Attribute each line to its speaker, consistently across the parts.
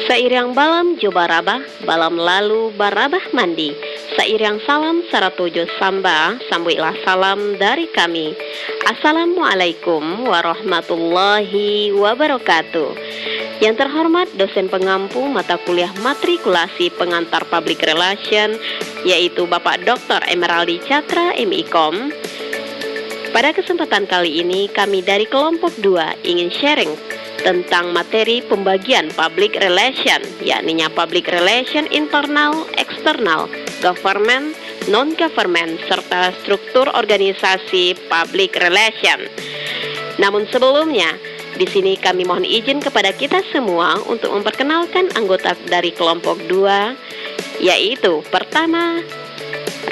Speaker 1: Sairing balam coba rabah, balam lalu barabah mandi. Sairing salam saratuju samba, sambuilah salam dari kami. Assalamualaikum warahmatullahi wabarakatuh. Yang terhormat dosen pengampu mata kuliah matrikulasi pengantar Public Relation, yaitu Bapak Dr. Emeraldi Catra MIKOM. Pada kesempatan kali ini kami dari kelompok 2 ingin sharing tentang materi pembagian public relation, yakni public relation internal, eksternal, government, non-government, serta struktur organisasi public relation. Namun sebelumnya, di sini kami mohon izin kepada kita semua untuk memperkenalkan anggota dari kelompok 2, yaitu pertama,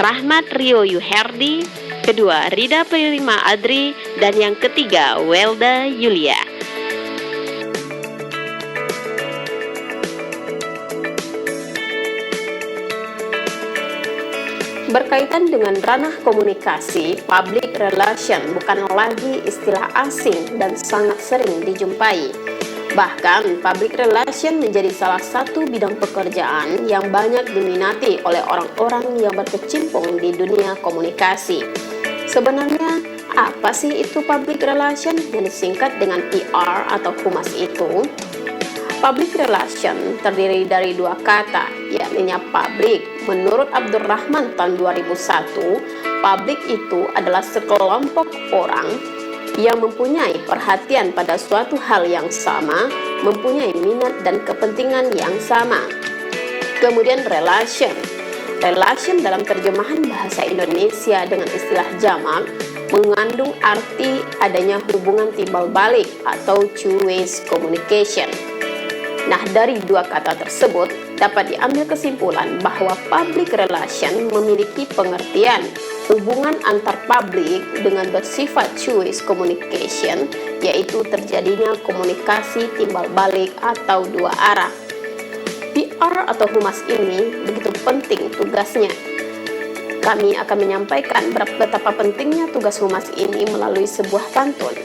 Speaker 1: Rahmat Rio Yuherdi, kedua, Rida Prima Adri, dan yang ketiga, Welda Yulia. Berkaitan dengan ranah komunikasi, public relation bukan lagi istilah asing dan sangat sering dijumpai. Bahkan, public relation menjadi salah satu bidang pekerjaan yang banyak diminati oleh orang-orang yang berkecimpung di dunia komunikasi. Sebenarnya, apa sih itu public relation yang disingkat dengan PR atau humas itu? Public relation terdiri dari dua kata, yakni public. Menurut Abdurrahman tahun 2001, public itu adalah sekelompok orang yang mempunyai perhatian pada suatu hal yang sama, mempunyai minat dan kepentingan yang sama. Kemudian relation. Relation dalam terjemahan bahasa Indonesia dengan istilah jamak mengandung arti adanya hubungan timbal balik atau two-way communication. Nah, dari dua kata tersebut dapat diambil kesimpulan bahwa public relation memiliki pengertian hubungan antar publik dengan bersifat two-way communication, yaitu terjadinya komunikasi timbal balik atau dua arah. PR atau humas ini begitu penting tugasnya. Kami akan menyampaikan betapa pentingnya tugas humas ini melalui sebuah pantun.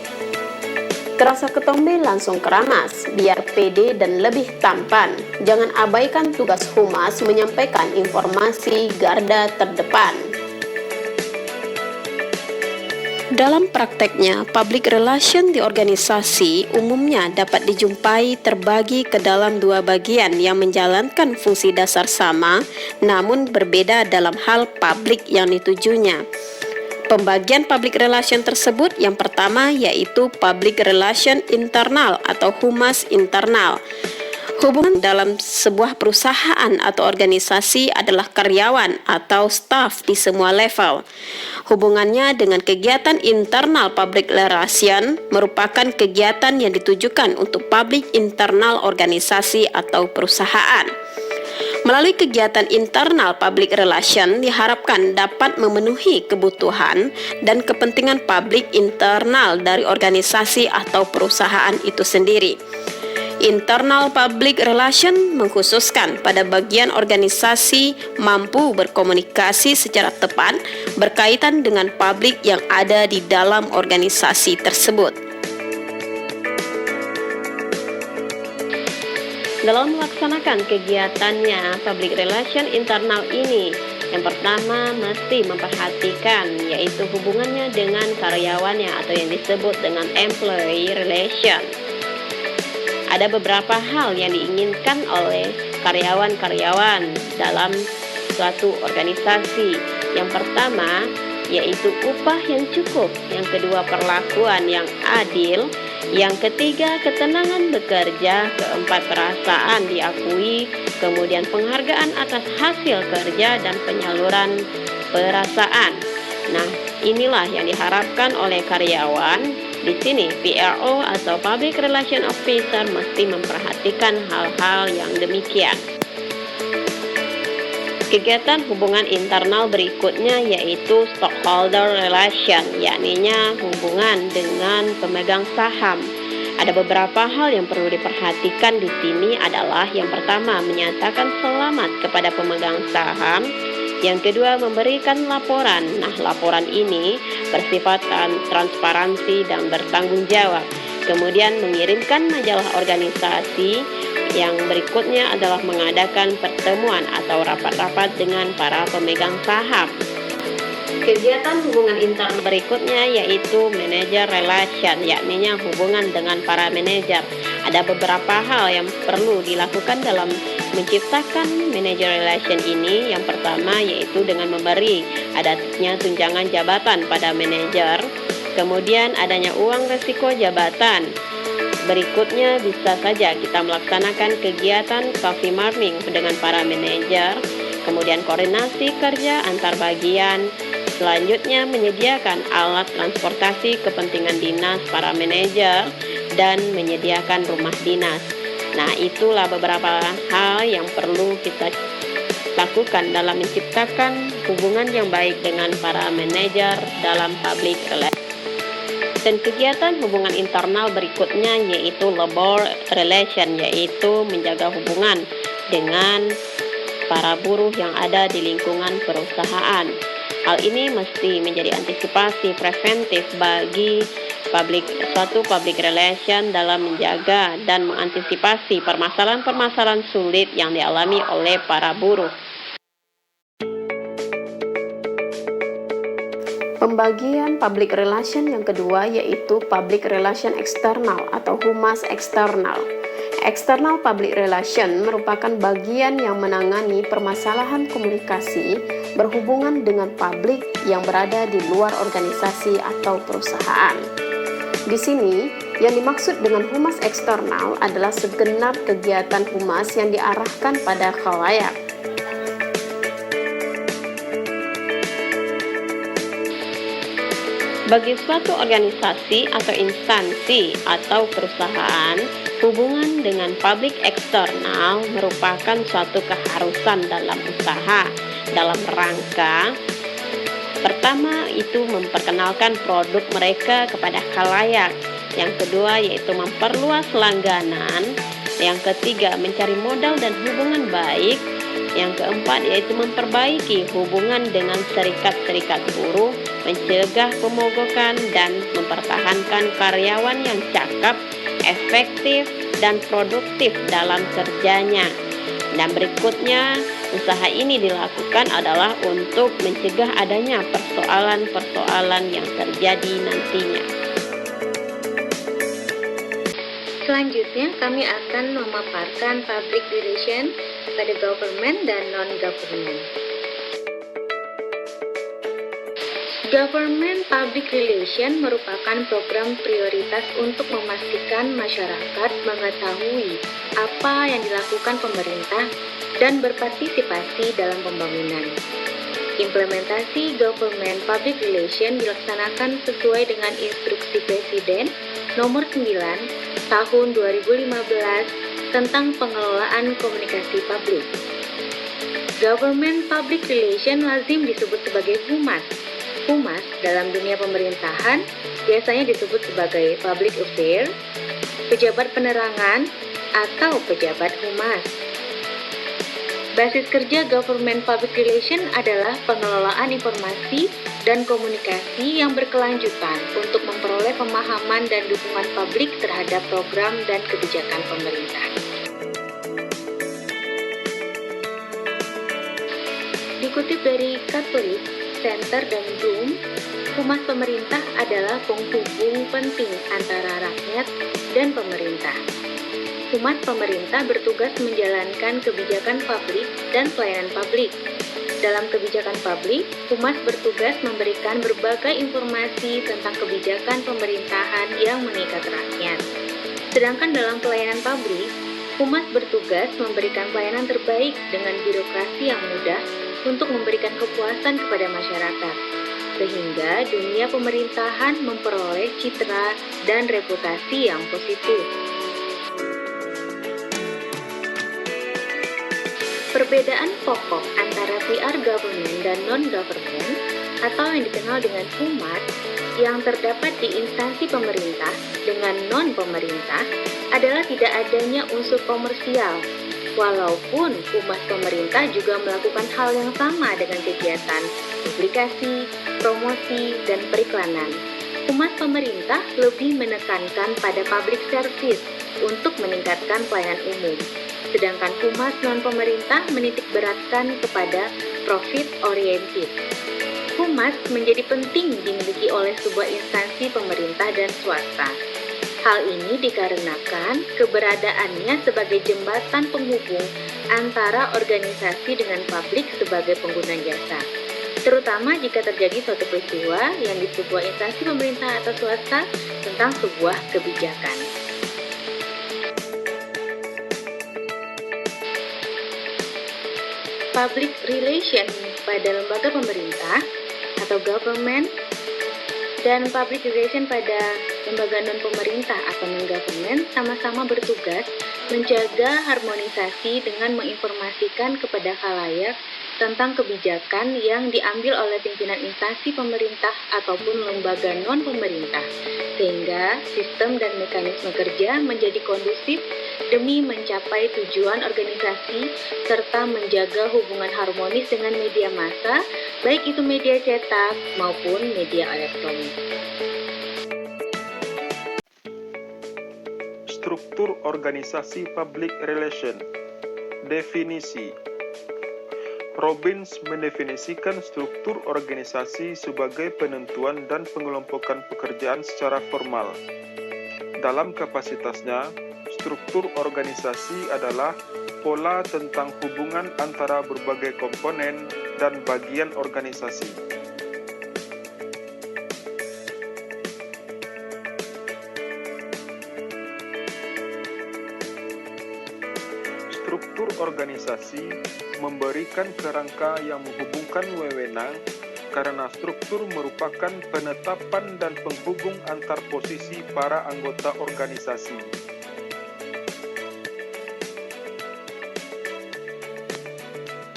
Speaker 1: Terasa ketombe langsung keramas, biar pede dan lebih tampan. Jangan abaikan tugas humas menyampaikan informasi garda terdepan. Dalam prakteknya, public relation di organisasi umumnya dapat dijumpai terbagi ke dalam dua bagian yang menjalankan fungsi dasar sama, namun berbeda dalam hal publik yang ditujunya. Pembagian public relation tersebut yang pertama yaitu public relation internal atau humas internal. Hubungan dalam sebuah perusahaan atau organisasi adalah karyawan atau staf di semua level. Hubungannya dengan kegiatan internal public relation merupakan kegiatan yang ditujukan untuk publik internal organisasi atau perusahaan. Melalui kegiatan internal public relation diharapkan dapat memenuhi kebutuhan dan kepentingan publik internal dari organisasi atau perusahaan itu sendiri. Internal public relation mengkhususkan pada bagian organisasi mampu berkomunikasi secara tepat berkaitan dengan publik yang ada di dalam organisasi tersebut. Dalam melaksanakan kegiatannya, public relation internal ini, yang pertama mesti memperhatikan yaitu hubungannya dengan karyawannya atau yang disebut dengan employee relation. Ada beberapa hal yang diinginkan oleh karyawan-karyawan dalam suatu organisasi. Yang pertama yaitu upah yang cukup, yang kedua perlakuan yang adil, yang ketiga ketenangan bekerja, keempat perasaan diakui, kemudian penghargaan atas hasil kerja dan penyaluran perasaan. Nah, inilah yang diharapkan oleh karyawan. Di sini PRO atau Public Relation Officer mesti memperhatikan hal-hal yang demikian. Kegiatan hubungan internal berikutnya yaitu stockholder relation, yakninya hubungan dengan pemegang saham. Ada beberapa hal yang perlu diperhatikan di sini adalah yang pertama menyatakan selamat kepada pemegang saham, yang kedua memberikan laporan. Nah, laporan ini bersifat transparansi dan bertanggung jawab. kemudian mengirimkan majalah organisasi. Yang berikutnya adalah mengadakan pertemuan atau rapat-rapat dengan para pemegang saham. Kegiatan hubungan internal berikutnya yaitu manager relation, yakni hubungan dengan para manajer. Ada beberapa hal yang perlu dilakukan dalam menciptakan manager relation ini. Yang pertama yaitu dengan memberi adanya tunjangan jabatan pada manajer, kemudian adanya uang resiko jabatan. Berikutnya bisa saja kita melaksanakan kegiatan coffee morning dengan para manajer, kemudian koordinasi kerja antar bagian. Selanjutnya menyediakan alat transportasi kepentingan dinas para manajer dan menyediakan rumah dinas. Nah, itulah beberapa hal yang perlu kita lakukan dalam menciptakan hubungan yang baik dengan para manajer dalam public relations. Dan kegiatan hubungan internal berikutnya yaitu labor relation, yaitu menjaga hubungan dengan para buruh yang ada di lingkungan perusahaan. Hal ini mesti menjadi antisipasi preventif bagi suatu public relation dalam menjaga dan mengantisipasi permasalahan-permasalahan sulit yang dialami oleh para buruh. Pembagian public relation yang kedua yaitu public relation eksternal atau humas eksternal. External public relation merupakan bagian yang menangani permasalahan komunikasi berhubungan dengan publik yang berada di luar organisasi atau perusahaan. Di sini, yang dimaksud dengan humas eksternal adalah segenap kegiatan humas yang diarahkan pada khalayak. Bagi suatu organisasi atau instansi atau perusahaan, hubungan dengan publik eksternal merupakan suatu keharusan dalam usaha dalam rangka pertama itu memperkenalkan produk mereka kepada khalayak, yang kedua yaitu memperluas langganan, yang ketiga mencari modal dan hubungan baik, yang keempat yaitu memperbaiki hubungan dengan serikat-serikat buruh, mencegah pemogokan dan mempertahankan karyawan yang cakap, efektif, dan produktif dalam kerjanya. Dan berikutnya, usaha ini dilakukan adalah untuk mencegah adanya persoalan-persoalan yang terjadi nantinya.
Speaker 2: Selanjutnya, kami akan memaparkan public relation pada government dan non-government. Government Public Relation merupakan program prioritas untuk memastikan masyarakat mengetahui apa yang dilakukan pemerintah dan berpartisipasi dalam pembangunan. Implementasi Government Public Relation dilaksanakan sesuai dengan Instruksi Presiden Nomor 9 Tahun 2015 tentang pengelolaan komunikasi publik. Government Public Relation lazim disebut sebagai humas. Humas dalam dunia pemerintahan biasanya disebut sebagai public affair, pejabat penerangan, atau pejabat humas. Basis kerja Government Public Relation adalah pengelolaan informasi dan komunikasi yang berkelanjutan untuk memperoleh pemahaman dan dukungan publik terhadap program dan kebijakan pemerintah. Dikutip dari Katolik, Center dan Bloom, humas pemerintah adalah penghubung penting antara rakyat dan pemerintah. Humas pemerintah bertugas menjalankan kebijakan publik dan pelayanan publik. Dalam kebijakan publik, humas bertugas memberikan berbagai informasi tentang kebijakan pemerintahan yang mengikat rakyat. Sedangkan dalam pelayanan publik, humas bertugas memberikan pelayanan terbaik dengan birokrasi yang mudah untuk memberikan kepuasan kepada masyarakat, sehingga dunia pemerintahan memperoleh citra dan reputasi yang positif. Perbedaan pokok antara PR government dan non-government atau yang dikenal dengan humas yang terdapat di instansi pemerintah dengan non-pemerintah adalah tidak adanya unsur komersial. Walaupun humas pemerintah juga melakukan hal yang sama dengan kegiatan publikasi, promosi, dan periklanan. Humas pemerintah lebih menekankan pada public service untuk meningkatkan pelayanan umum, sedangkan humas non-pemerintah menitik beratkan kepada profit oriented. Humas menjadi penting dimiliki oleh sebuah instansi pemerintah dan swasta. Hal ini dikarenakan keberadaannya sebagai jembatan penghubung antara organisasi dengan publik sebagai pengguna jasa, terutama jika terjadi suatu peristiwa yang di sebuah instansi pemerintah atau swasta tentang sebuah kebijakan. Public relation pada lembaga pemerintah atau government dan public relation pada lembaga non-pemerintah atau non-government sama-sama bertugas menjaga harmonisasi dengan menginformasikan kepada khalayak tentang kebijakan yang diambil oleh pimpinan instansi pemerintah ataupun lembaga non-pemerintah, sehingga sistem dan mekanisme kerja menjadi kondusif demi mencapai tujuan organisasi serta menjaga hubungan harmonis dengan media massa, baik itu media cetak maupun media elektronik.
Speaker 3: Struktur organisasi public relation. Definisi. Robbins mendefinisikan struktur organisasi sebagai penentuan dan pengelompokan pekerjaan secara formal. Dalam kapasitasnya, struktur organisasi adalah pola tentang hubungan antara berbagai komponen dan bagian organisasi. Struktur organisasi memberikan kerangka yang menghubungkan wewenang karena struktur merupakan penetapan dan penghubung antar posisi para anggota organisasi.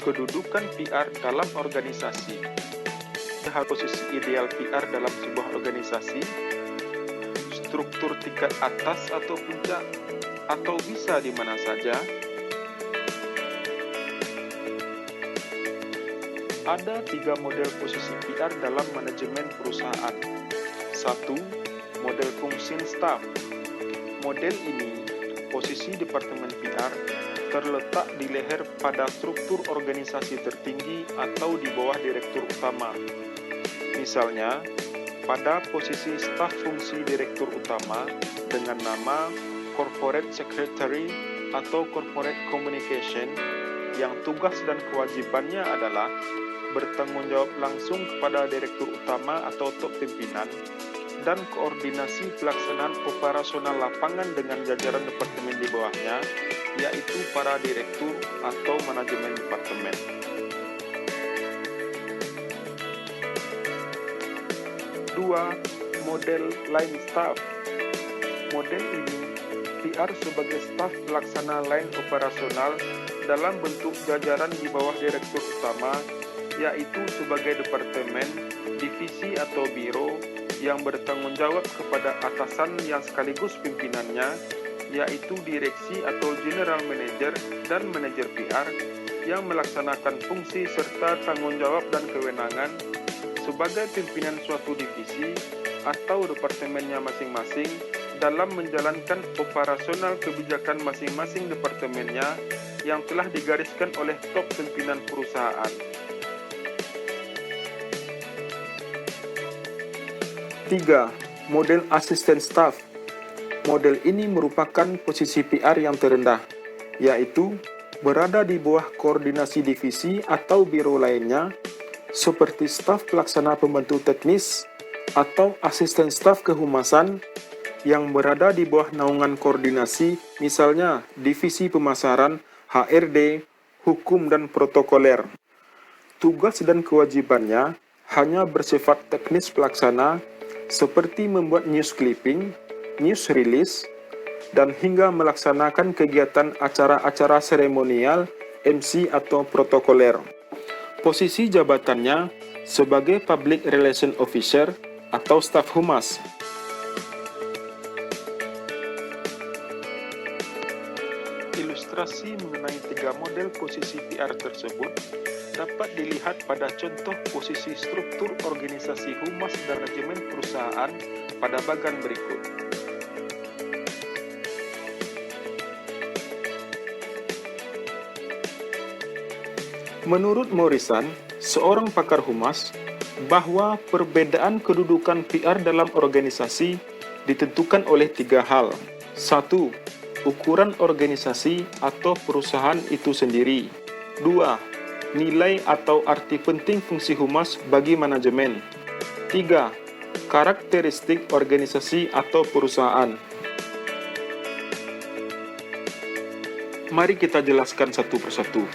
Speaker 3: Kedudukan PR dalam organisasi. Hal posisi ideal PR dalam sebuah organisasi, struktur tingkat atas atau puncak, atau bisa di mana saja. Ada 3 model posisi PR dalam manajemen perusahaan. 1. Model function staff. Model ini, posisi Departemen PR terletak di leher pada struktur organisasi tertinggi atau di bawah Direktur Utama. Misalnya, pada posisi staf fungsi Direktur Utama dengan nama Corporate Secretary atau Corporate Communication, yang tugas dan kewajibannya adalah bertanggung jawab langsung kepada Direktur Utama atau top pimpinan dan koordinasi pelaksanaan operasional lapangan dengan jajaran departemen di bawahnya, yaitu para direktur atau manajemen departemen. 2. Model line staff. Model ini PR sebagai staf pelaksana line operasional dalam bentuk jajaran di bawah Direktur Utama, yaitu sebagai departemen, divisi atau biro yang bertanggung jawab kepada atasan yang sekaligus pimpinannya, yaitu direksi atau general manager dan manajer PR yang melaksanakan fungsi serta tanggung jawab dan kewenangan sebagai pimpinan suatu divisi atau departemennya masing-masing dalam menjalankan operasional kebijakan masing-masing departemennya yang telah digariskan oleh top pimpinan perusahaan. 3. Model asisten staf. Model ini merupakan posisi PR yang terendah, yaitu berada di bawah koordinasi divisi atau biro lainnya, seperti staf pelaksana pembantu teknis atau asisten staf kehumasan yang berada di bawah naungan koordinasi, misalnya divisi pemasaran, HRD, hukum dan protokoler. Tugas dan kewajibannya hanya bersifat teknis pelaksana, seperti membuat news clipping, news release, dan hingga melaksanakan kegiatan acara-acara seremonial, MC atau protokoler. Posisi jabatannya sebagai Public Relation Officer atau staf humas. Ilustrasi mengenai 3 model posisi PR tersebut dapat dilihat pada contoh posisi struktur organisasi humas dan manajemen perusahaan pada bagan berikut. Menurut Morrison, seorang pakar humas, bahwa perbedaan kedudukan PR dalam organisasi ditentukan oleh 3 hal. 1. Ukuran organisasi atau perusahaan itu sendiri. 2. Nilai atau arti penting fungsi humas bagi manajemen. 3. Karakteristik organisasi atau perusahaan. Mari kita jelaskan satu persatu.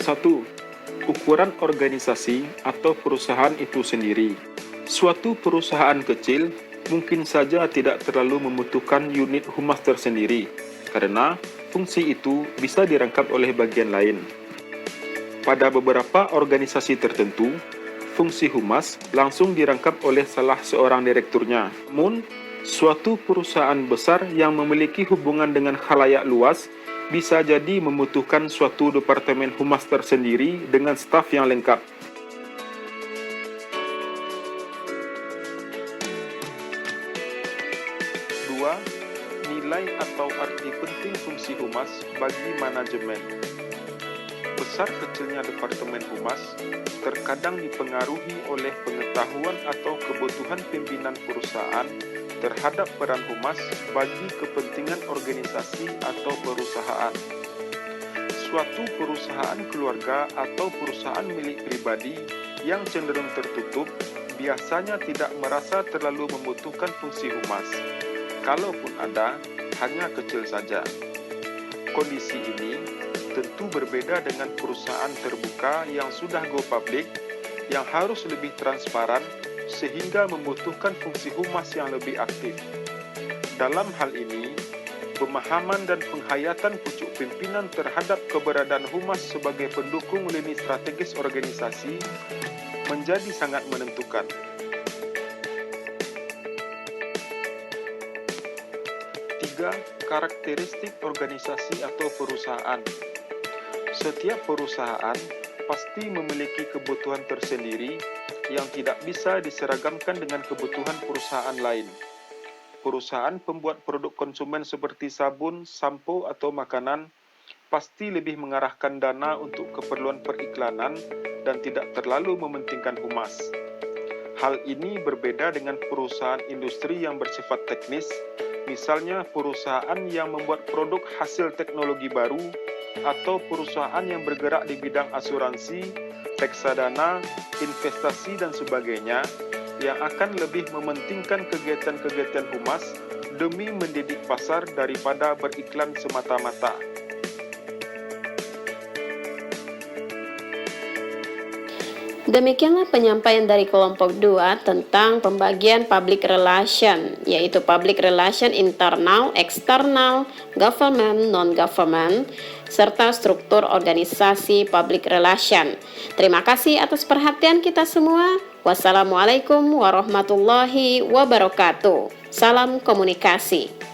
Speaker 3: 1. Ukuran organisasi atau perusahaan itu sendiri. Suatu perusahaan kecil mungkin saja tidak terlalu membutuhkan unit humas tersendiri, karena fungsi itu bisa dirangkap oleh bagian lain. Pada beberapa organisasi tertentu, fungsi humas langsung dirangkap oleh salah seorang direkturnya. Namun, suatu perusahaan besar yang memiliki hubungan dengan khalayak luas bisa jadi membutuhkan suatu departemen humas tersendiri dengan staf yang lengkap. Dua, nilai atau arti penting fungsi humas bagi manajemen. Besar kecilnya departemen humas terkadang dipengaruhi oleh pengetahuan atau kebutuhan pimpinan perusahaan terhadap peran humas bagi kepentingan organisasi atau perusahaan. Suatu perusahaan keluarga atau perusahaan milik pribadi yang cenderung tertutup biasanya tidak merasa terlalu membutuhkan fungsi humas. Kalaupun ada, hanya kecil saja. Kondisi ini tentu berbeda dengan perusahaan terbuka yang sudah go public, yang harus lebih transparan sehingga membutuhkan fungsi humas yang lebih aktif. Dalam hal ini, pemahaman dan penghayatan pucuk pimpinan terhadap keberadaan humas sebagai pendukung lini strategis organisasi menjadi sangat menentukan. 3. Karakteristik organisasi atau perusahaan. Setiap perusahaan pasti memiliki kebutuhan tersendiri yang tidak bisa diseragamkan dengan kebutuhan perusahaan lain. Perusahaan pembuat produk konsumen seperti sabun, sampo, atau makanan pasti lebih mengarahkan dana untuk keperluan periklanan dan tidak terlalu mementingkan humas. Hal ini berbeda dengan perusahaan industri yang bersifat teknis, misalnya perusahaan yang membuat produk hasil teknologi baru atau perusahaan yang bergerak di bidang asuransi, reksadana, investasi, dan sebagainya, yang akan lebih mementingkan kegiatan-kegiatan humas demi mendidik pasar daripada beriklan semata-mata.
Speaker 1: Demikianlah penyampaian dari kelompok 2 tentang pembagian public relation, yaitu public relation internal, eksternal, government, non-government, serta struktur organisasi public relation. Terima kasih atas perhatian kita semua. Wassalamualaikum warahmatullahi wabarakatuh. Salam komunikasi.